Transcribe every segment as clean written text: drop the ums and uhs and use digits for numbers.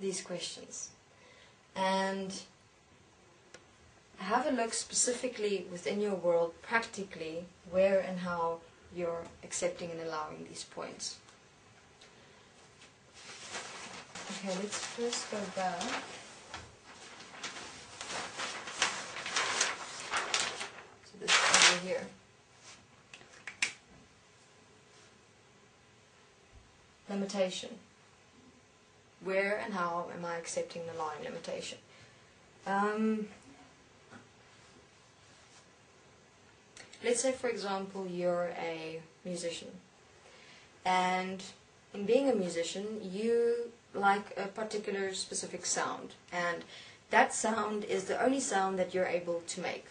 these questions and have a look specifically within your world, practically, where and how you're accepting and allowing these points. Okay, let's first go back. So this is over here. Limitation. Where and how am I accepting and allowing limitation? Let's say, for example, you're a musician. And in being a musician, you like a particular specific sound. And that sound is the only sound that you're able to make,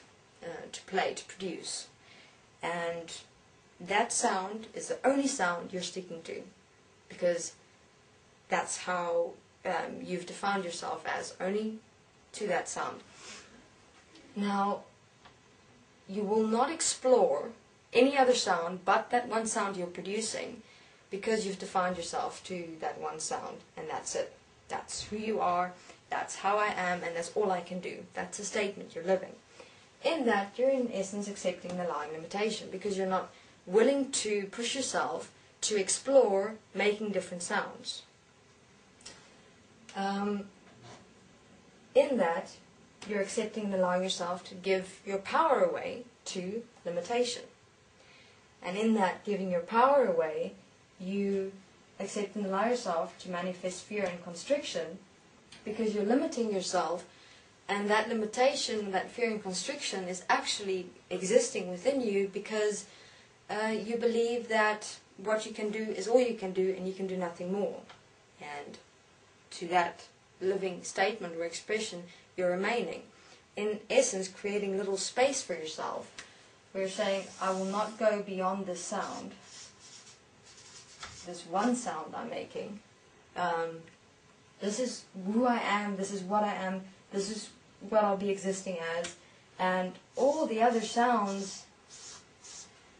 to play, to produce. And that sound is the only sound you're sticking to. Because that's how you've defined yourself as, only to that sound. Now, you will not explore any other sound but that one sound you're producing, because you've defined yourself to that one sound, and that's it. That's who you are, that's how I am, and that's all I can do. That's a statement you're living. In that, you're in essence accepting the allowing limitation, because you're not willing to push yourself to explore making different sounds. In that, you're accepting and allowing yourself to give your power away to limitation. And in that giving your power away, you accept and allow yourself to manifest fear and constriction, because you're limiting yourself, and that limitation, that fear and constriction is actually existing within you because you believe that what you can do is all you can do and you can do nothing more. And to that living statement or expression, you're remaining. In essence, creating little space for yourself, where you're saying, I will not go beyond this sound, this one sound I'm making. This is who I am, this is what I am, this is what I'll be existing as, and all the other sounds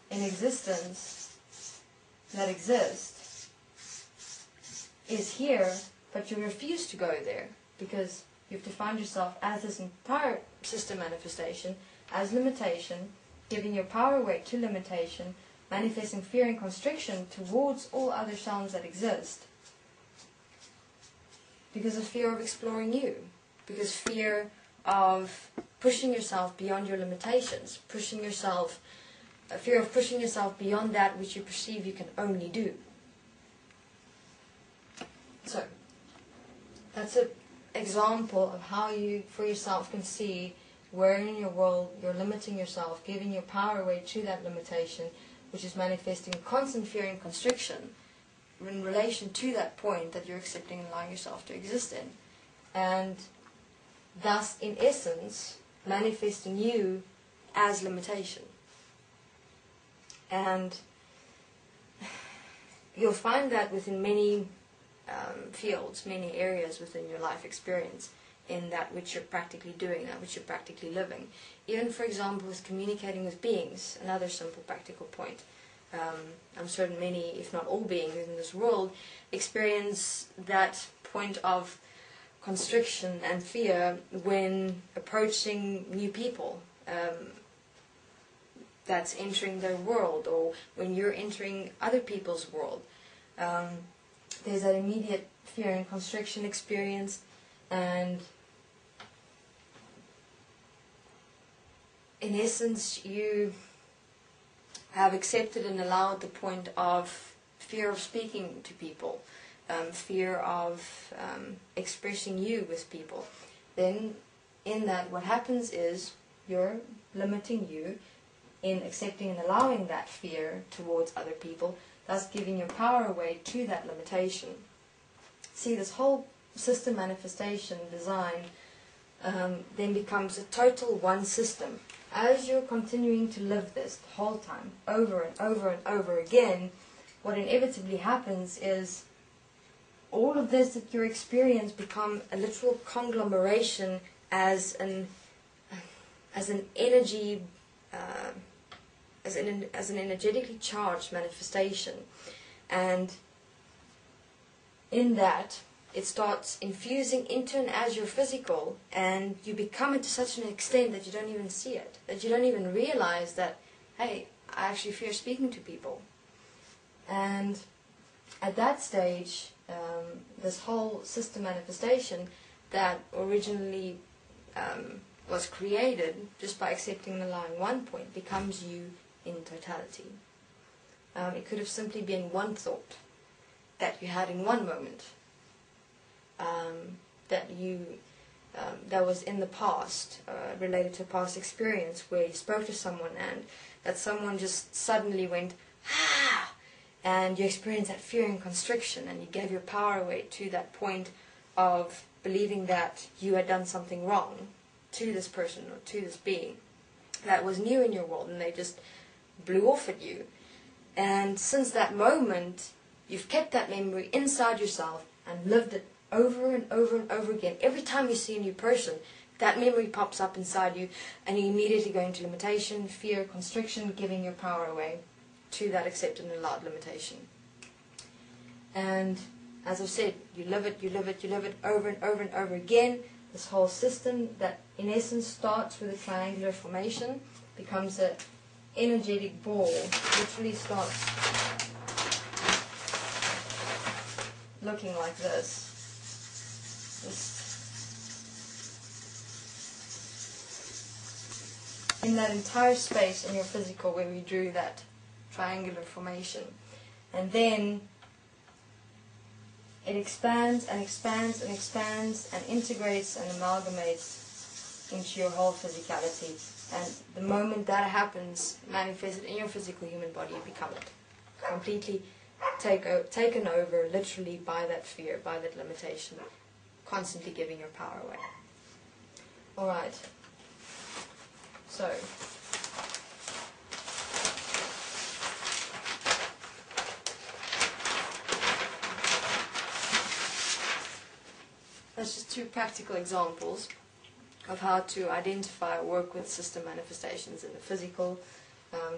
in existence that exist is here, but you refuse to go there because you've defined yourself as this entire system manifestation, as limitation, giving your power away to limitation, manifesting fear and constriction towards all other sounds that exist, because of fear of exploring you, because fear of pushing yourself beyond your limitations, fear of pushing yourself beyond that which you perceive you can only do. So, that's an example of how you, for yourself, can see where in your world you're limiting yourself, giving your power away to that limitation, which is manifesting constant fear and constriction in relation to that point that you're accepting and allowing yourself to exist in. And thus, in essence, manifesting you as limitation. And you'll find that within many fields, many areas within your life experience, in that which you're practically doing, that which you're practically living. Even, for example, with communicating with beings, another simple practical point. I'm certain many, if not all beings in this world, experience that point of constriction and fear when approaching new people that's entering their world, or when you're entering other people's world. There's that immediate fear and constriction experience, and in essence you have accepted and allowed the point of fear of speaking to people, fear of expressing you with people. Then in that, what happens is you're limiting you in accepting and allowing that fear towards other people, thus giving your power away to that limitation. See, this whole system manifestation design then becomes a total one system. As you're continuing to live this the whole time, over and over and over again, what inevitably happens is all of this that you experience become a literal conglomeration as an energy, as an energetically charged manifestation. And in that, it starts infusing into and as your physical, and you become it to such an extent that you don't even see it, that you don't even realize that, hey, I actually fear speaking to people. And at that stage, this whole system manifestation that originally was created just by accepting and allowing one point becomes you in totality. It could have simply been one thought that you had in one moment, that was in the past, related to a past experience where you spoke to someone and that someone just suddenly went, ah, and you experienced that fear and constriction, and you gave your power away to that point of believing that you had done something wrong to this person or to this being that was new in your world, and they just blew off at you. And since that moment, you've kept that memory inside yourself and lived it over and over and over again. Every time you see a new person, that memory pops up inside you, and you immediately go into limitation, fear, constriction, giving your power away to that accepted and allowed limitation. And as I've said, you live it, you live it, you live it over and over and over again. This whole system that in essence starts with a triangular formation becomes an energetic ball, literally starts looking like this. In that entire space in your physical where we drew that triangular formation. And then it expands and expands and expands and integrates and amalgamates into your whole physicality. And the moment that happens, manifested in your physical human body, you become it. Completely taken over, literally, by that fear, by that limitation, constantly giving your power away. Alright. So, that's just two practical examples of how to identify or work with system manifestations in the physical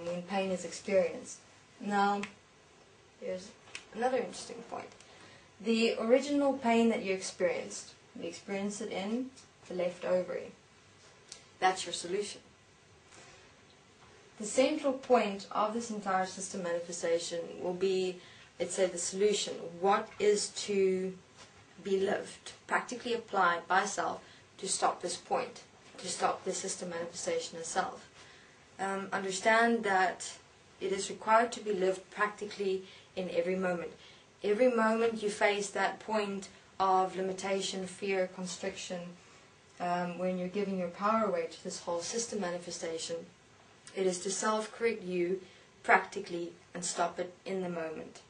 when pain is experienced. Now, here's another interesting point. The original pain that you experienced it in the left ovary. That's your solution. The central point of this entire system manifestation will be, let's say, the solution. What is to be lived, practically applied by self to stop this point, to stop the system manifestation itself. Understand that it is required to be lived practically in every moment. Every moment you face that point of limitation, fear, constriction, when you're giving your power away to this whole system manifestation, it is to self-correct you practically and stop it in the moment.